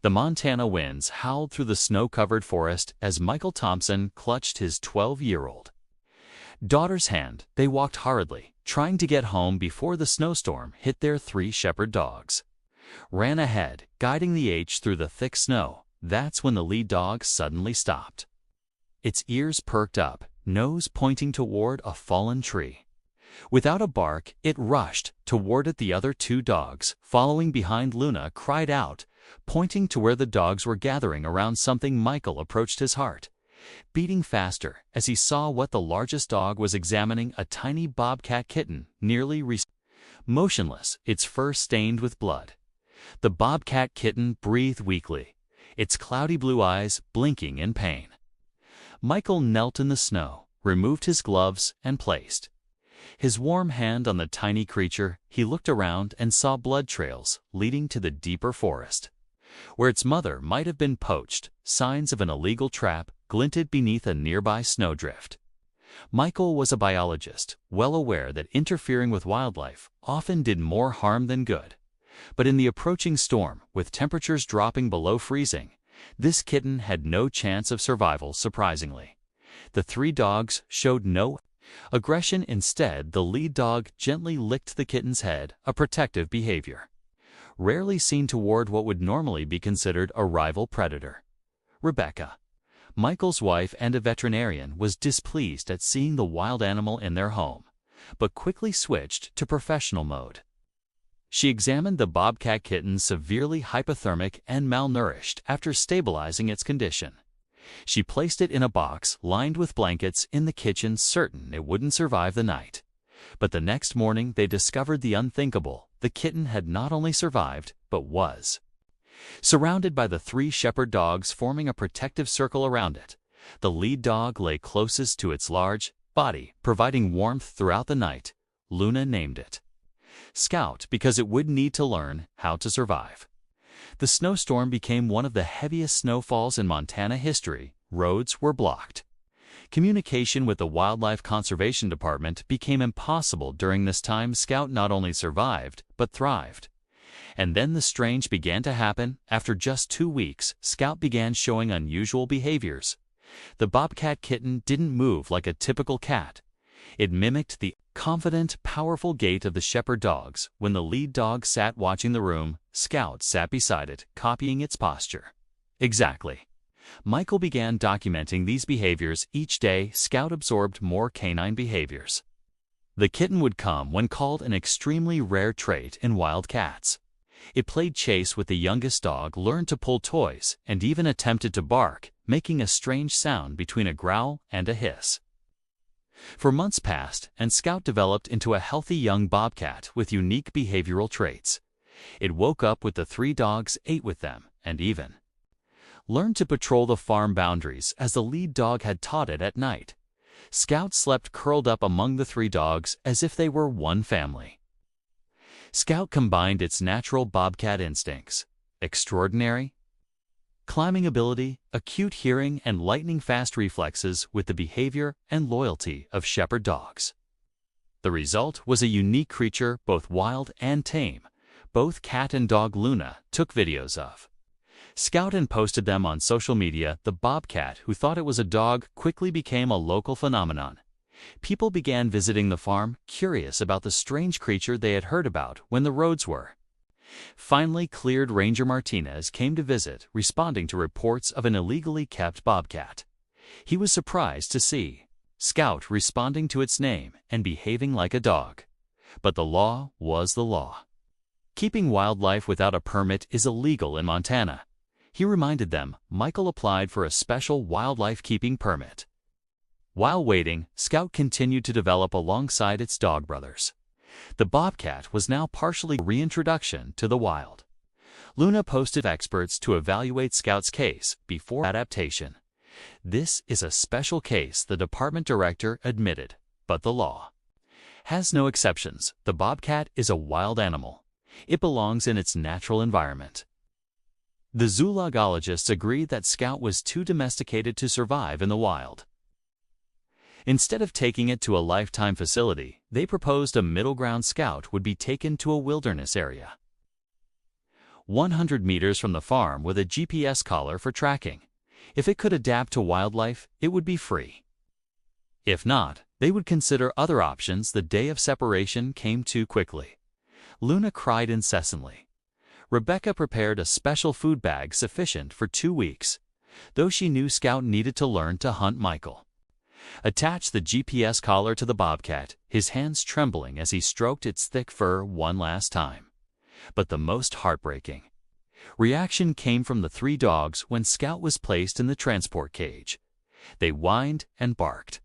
The Montana winds howled through the snow-covered forest as Michael Thompson clutched his 12-year-old daughter's hand. They walked hurriedly, trying to get home before the snowstorm hit. Their 3 shepherd dogs ran ahead, guiding the H through the thick snow. That's when the lead dog suddenly stopped. Its ears perked up, nose pointing toward a fallen tree. Without a bark, it rushed toward it. The other 2 dogs, following behind Luna, cried out, pointing to where the dogs were gathering around something. Michael approached, his heart beating faster as he saw what the largest dog was examining: a tiny bobcat kitten, nearly motionless, its fur stained with blood. The bobcat kitten breathed weakly, its cloudy blue eyes blinking in pain. Michael knelt in the snow, removed his gloves, and placed his warm hand on the tiny creature. He looked around and saw blood trails leading to the deeper forest, where its mother might have been poached. Signs of an illegal trap glinted beneath a nearby snowdrift. Michael was a biologist, well aware that interfering with wildlife often did more harm than good. But in the approaching storm, with temperatures dropping below freezing, this kitten had no chance of survival. Surprisingly, the 3 dogs showed no aggression. Instead, the lead dog gently licked the kitten's head, a protective behavior rarely seen toward what would normally be considered a rival predator. Rebecca, Michael's wife and a veterinarian, was displeased at seeing the wild animal in their home, but quickly switched to professional mode. She examined the bobcat kitten, severely hypothermic and malnourished. After stabilizing its condition, she placed it in a box lined with blankets in the kitchen, certain it wouldn't survive the night. But the next morning they discovered the unthinkable. The kitten had not only survived, but was surrounded by the 3 shepherd dogs, forming a protective circle around it. The lead dog lay closest to its large body, providing warmth throughout the night. Luna named it Scout because it would need to learn how to survive. The snowstorm became one of the heaviest snowfalls in Montana history. Roads were blocked. Communication with the Wildlife Conservation Department became impossible during this time. Scout not only survived, but thrived. And then the strange began to happen. After just 2 weeks, Scout began showing unusual behaviors. The bobcat kitten didn't move like a typical cat. It mimicked the confident, powerful gait of the shepherd dogs. When the lead dog sat watching the room, Scout sat beside it, copying its posture. Exactly. Michael began documenting these behaviors each day. Scout absorbed more canine behaviors. The kitten would come when called, an extremely rare trait in wild cats. It played chase with the youngest dog, learned to pull toys, and even attempted to bark, making a strange sound between a growl and a hiss. For months passed, and Scout developed into a healthy young bobcat with unique behavioral traits. It woke up with the 3 dogs, ate with them, and even learned to patrol the farm boundaries as the lead dog had taught it. At night, Scout slept curled up among the 3 dogs as if they were one family. Scout combined its natural bobcat instincts, extraordinary climbing ability, acute hearing, and lightning-fast reflexes with the behavior and loyalty of shepherd dogs. The result was a unique creature, both wild and tame. Both cat and dog Luna took videos of Scout and posted them on social media. The bobcat, who thought it was a dog, quickly became a local phenomenon. People began visiting the farm, curious about the strange creature they had heard about when the roads were finally cleared. Ranger Martinez came to visit, responding to reports of an illegally kept bobcat. He was surprised to see Scout responding to its name and behaving like a dog. But the law was the law. Keeping wildlife without a permit is illegal in Montana. He reminded them. Michael applied for a special wildlife keeping permit. While waiting, Scout continued to develop alongside its dog brothers. The bobcat was now partially reintroduction to the wild. Luna posted experts to evaluate Scout's case before adaptation. This is a special case, the department director admitted, but the law has no exceptions. The bobcat is a wild animal. It belongs in its natural environment. The zoologists agreed that Scout was too domesticated to survive in the wild. Instead of taking it to a lifetime facility, they proposed a middle ground. Scout would be taken to a wilderness area. 100 meters from the farm with a GPS collar for tracking. If it could adapt to wildlife, it would be free. If not, they would consider other options. The day of separation came too quickly. Luna cried incessantly. Rebecca prepared a special food bag sufficient for 2 weeks, though she knew Scout needed to learn to hunt Michael. Attached the GPS collar to the bobcat, his hands trembling as he stroked its thick fur one last time. But the most heartbreaking reaction came from the 3 dogs when Scout was placed in the transport cage. They whined and barked,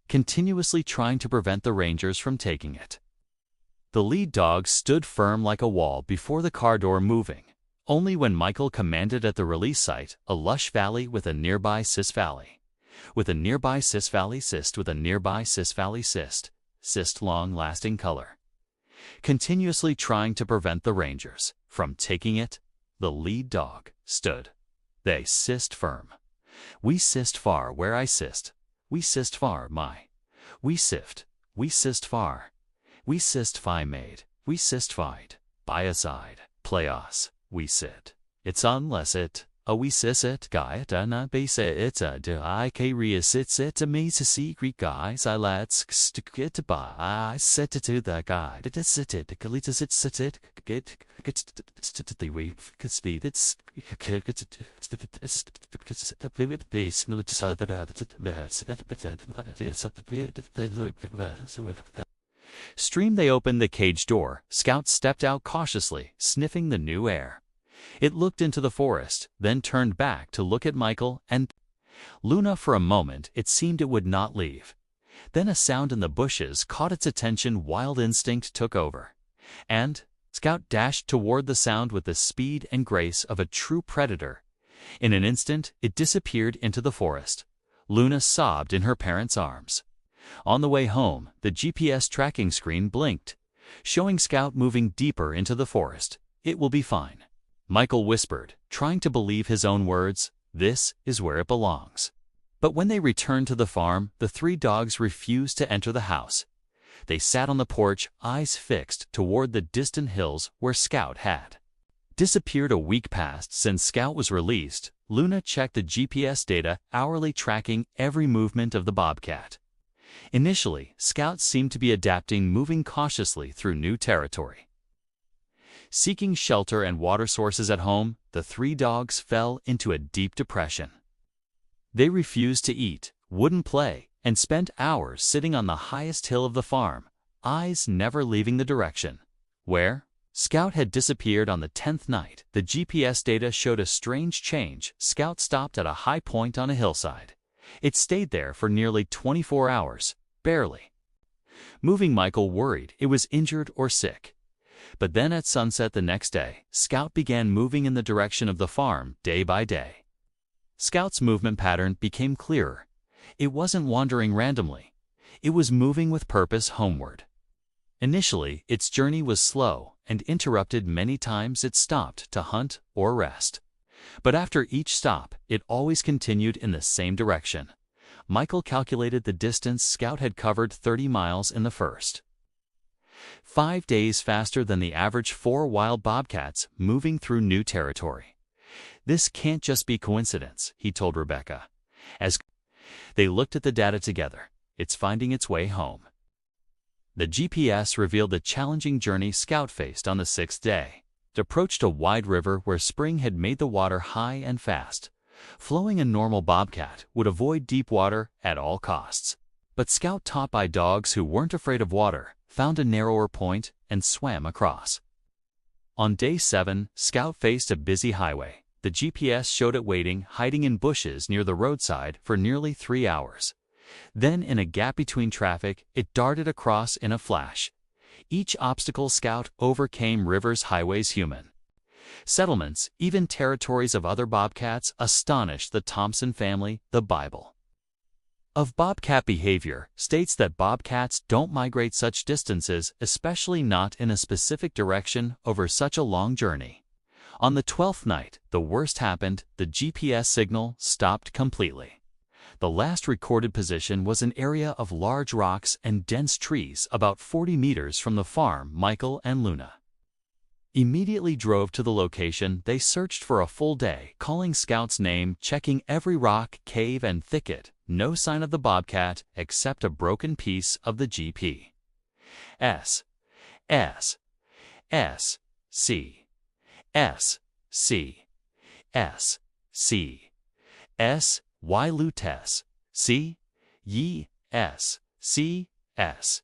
continuously trying to prevent the rangers from taking it. The lead dog stood firm like a wall before the car door, moving only when Michael commanded at the release site, a lush valley with a nearby cyst valley. With a nearby cyst valley cyst with a nearby cyst valley cyst long-lasting color. Continuously trying to prevent the rangers from taking it, the lead dog stood. They cyst firm. We cyst far where I cyst. We cyst far my. We cyst far. We cyst fi made. We cyst fied. By a side. Play us. We sit. It's unless it. A we sis it. Guy it not base it. A do I carry sits it to me to secret guys. I let's get to buy. I set it to the guy. It is sit it. Kalita sit it. Get to the way. Could speed it's. Stream they opened the cage door. Scout stepped out cautiously, sniffing the new air. It looked into the forest, then turned back to look at Michael and Luna. For a moment, it seemed it would not leave. Then a sound in the bushes caught its attention. Wild instinct took over, and Scout dashed toward the sound with the speed and grace of a true predator. In an instant, it disappeared into the forest. Luna sobbed in her parents' arms. On the way home, the GPS tracking screen blinked, showing Scout moving deeper into the forest. It will be fine, Michael whispered, trying to believe his own words. This is where it belongs. But when they returned to the farm, the 3 dogs refused to enter the house. They sat on the porch, eyes fixed toward the distant hills where Scout had disappeared. A week passed since Scout was released. Luna checked the GPS data, hourly tracking every movement of the bobcat. Initially, Scout seemed to be adapting, moving cautiously through new territory. Seeking shelter and water sources at home, the 3 dogs fell into a deep depression. They refused to eat, wouldn't play, and spent hours sitting on the highest hill of the farm, eyes never leaving the direction where Scout had disappeared. On the 10th night, the GPS data showed a strange change. Scout stopped at a high point on a hillside. It stayed there for nearly 24 hours, barely moving. Michael worried it was injured or sick. But then at sunset the next day, Scout began moving in the direction of the farm day by day. Scout's movement pattern became clearer. It wasn't wandering randomly. It was moving with purpose homeward. Initially, its journey was slow and interrupted many times. It stopped to hunt or rest. But after each stop, it always continued in the same direction. Michael calculated the distance. Scout had covered 30 miles in the first 5 days, faster than the average 4 wild bobcats moving through new territory. This can't just be coincidence, he told Rebecca. As they looked at the data together, it's finding its way home. The GPS revealed the challenging journey Scout faced on the 6th day. It approached a wide river where spring had made the water high and fast. Flowing, a normal bobcat would avoid deep water at all costs. But Scout, taught by dogs who weren't afraid of water, found a narrower point and swam across. On day 7, Scout faced a busy highway. The GPS showed it waiting, hiding in bushes near the roadside for nearly 3 hours. Then, in a gap between traffic, it darted across in a flash. Each obstacle Scout overcame: rivers, highways, human settlements, even territories of other bobcats, astonished the Thompson family. The Bible of bobcat behavior states that bobcats don't migrate such distances, especially not in a specific direction over such a long journey. On the 12th night, the worst happened. The GPS signal stopped completely. The last recorded position was an area of large rocks and dense trees about 40 meters from the farm Michael and Luna immediately drove to the location. They searched for a full day, calling Scout's name, checking every rock, cave, and thicket. No sign of the bobcat except a broken piece of the GPS. S. C. S. C. S. C. S. Y. Lutes. C. Y. S. C. S.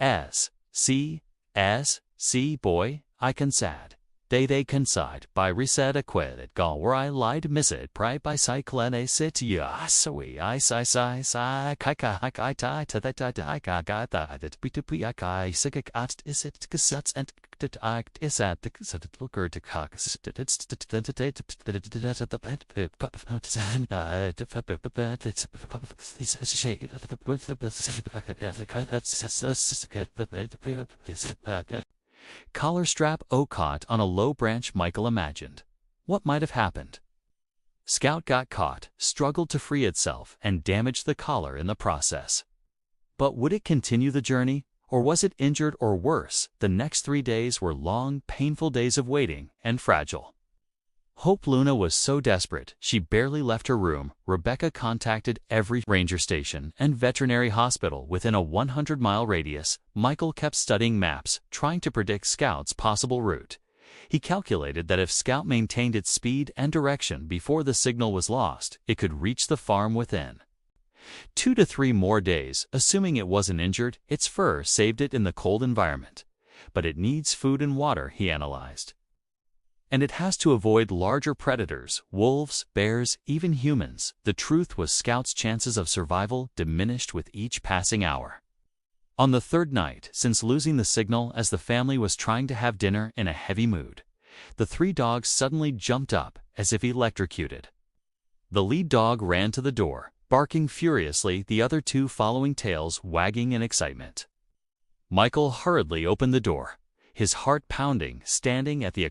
S. C. S. C. Boy, I can sad. They coincide by reset acquitted gal where I lied miss it pri by cyclone a sit ya so we I si kika hike I tie to that I got that be to be I kai sick at is it cassettes and that act is at the looker to cock it's the collar strap caught on a low branch. Michael imagined what might have happened. Scout got caught, struggled to free itself, and damaged the collar in the process. But would it continue the journey, or was it injured or worse? The next 3 days were long, painful days of waiting and fragile. Hope Luna was so desperate she barely left her room. Rebecca contacted every ranger station and veterinary hospital within a 100-mile radius. Michael kept studying maps, trying to predict Scout's possible route. He calculated that if Scout maintained its speed and direction before the signal was lost, it could reach the farm within 2 to 3 more days. Assuming it wasn't injured, its fur saved it in the cold environment. But it needs food and water, he analyzed. And it has to avoid larger predators, wolves, bears, even humans. The truth was Scout's chances of survival diminished with each passing hour. On the 3rd night since losing the signal, as the family was trying to have dinner in a heavy mood, the 3 dogs suddenly jumped up as if electrocuted. The lead dog ran to the door, barking furiously, the other 2 following, tails wagging in excitement. Michael hurriedly opened the door, his heart pounding. Standing at the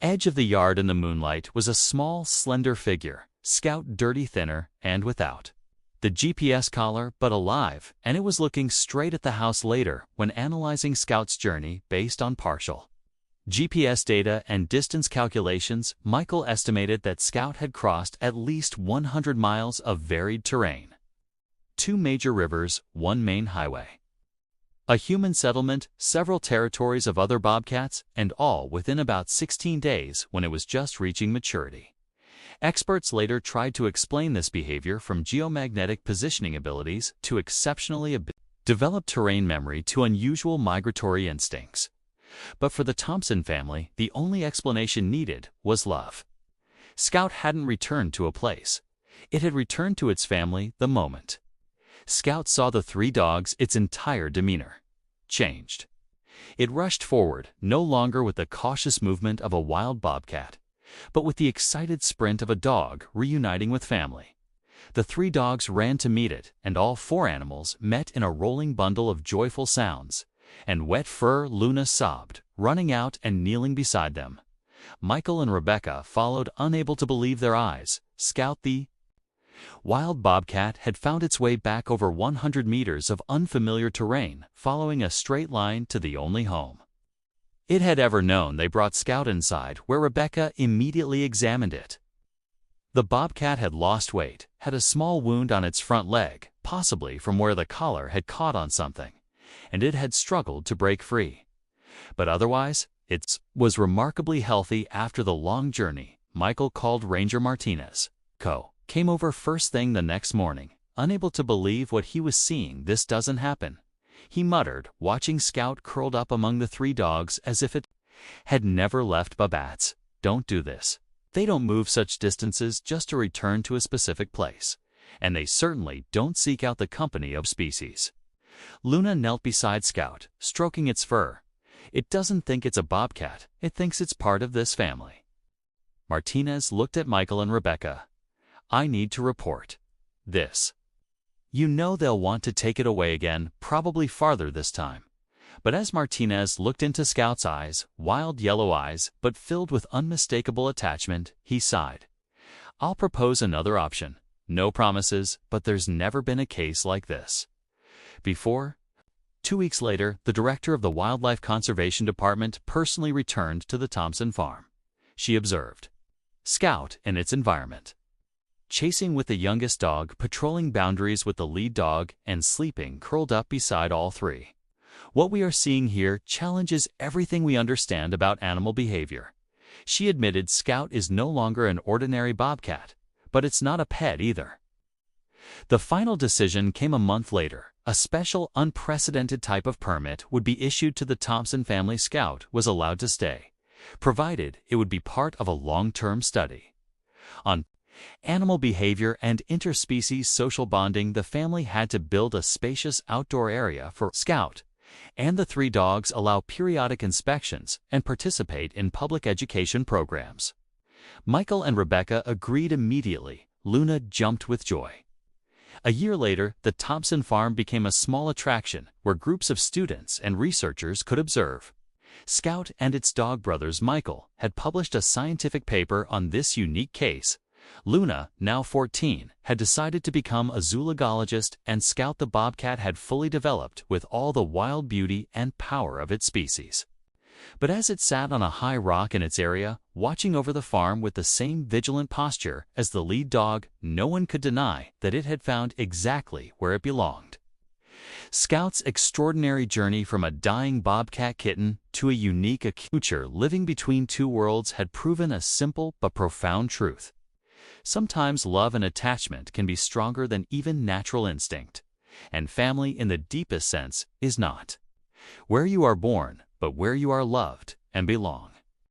edge of the yard in the moonlight was a small, slender figure, Scout, dirty, thinner, and without the GPS collar, but alive, and it was looking straight at the house. Later, when analyzing Scout's journey based on partial GPS data and distance calculations, Michael estimated that Scout had crossed at least 100 miles of varied terrain, 2 major rivers, 1 main highway, a human settlement, several territories of other bobcats, and all within about 16 days when it was just reaching maturity. Experts later tried to explain this behavior from geomagnetic positioning abilities to exceptionally developed terrain memory to unusual migratory instincts. But for the Thompson family, the only explanation needed was love. Scout hadn't returned to a place. It had returned to its family the moment Scout saw the 3 dogs. Its entire demeanor changed. It rushed forward, no longer with the cautious movement of a wild bobcat, but with the excited sprint of a dog reuniting with family. The 3 dogs ran to meet it, and all 4 animals met in a rolling bundle of joyful sounds and wet fur. Luna sobbed, running out and kneeling beside them. Michael and Rebecca followed, unable to believe their eyes. Scout, the wild bobcat, had found its way back over 100 meters of unfamiliar terrain, following a straight line to the only home it had ever known. They brought Scout inside, where Rebecca immediately examined it. The bobcat had lost weight, had a small wound on its front leg, possibly from where the collar had caught on something, and it had struggled to break free. But otherwise, it was remarkably healthy after the long journey. Michael called Ranger Martinez. Came over first thing the next morning, unable to believe what he was seeing. This doesn't happen, he muttered, watching Scout curled up among the 3 dogs as if it had never left. Bobcats don't do this. They don't move such distances just to return to a specific place, and they certainly don't seek out the company of species. Luna knelt beside Scout, stroking its fur. It doesn't think it's a bobcat, it thinks it's part of this family. Martinez looked at Michael and Rebecca. I need to report this. You know they'll want to take it away again, probably farther this time. But as Martinez looked into Scout's eyes, wild yellow eyes, but filled with unmistakable attachment, he sighed. I'll propose another option. No promises, but there's never been a case like this before. 2 weeks later, the director of the Wildlife Conservation Department personally returned to the Thompson farm. She observed Scout in its environment, chasing with the youngest dog, patrolling boundaries with the lead dog, and sleeping curled up beside all three. What we are seeing here challenges everything we understand about animal behavior. She admitted Scout is no longer an ordinary bobcat, but it's not a pet either. The final decision came a month later. A special, unprecedented type of permit would be issued to the Thompson family. Scout was allowed to stay, provided it would be part of a long-term study on animal behavior and interspecies social bonding. The family had to build a spacious outdoor area for Scout, and the three dogs allow periodic inspections and participate in public education programs. Michael and Rebecca agreed immediately. Luna jumped with joy. A year later, the Thompson farm became a small attraction where groups of students and researchers could observe. Scout and its dog brothers Michael had published a scientific paper on this unique case. Luna, now 14, had decided to become a zoologist, and Scout the bobcat had fully developed with all the wild beauty and power of its species. But as it sat on a high rock in its area, watching over the farm with the same vigilant posture as the lead dog, no one could deny that it had found exactly where it belonged. Scout's extraordinary journey from a dying bobcat kitten to a unique creature living between two worlds had proven a simple but profound truth. Sometimes love and attachment can be stronger than even natural instinct, and family in the deepest sense is not where you are born, but where you are loved and belong.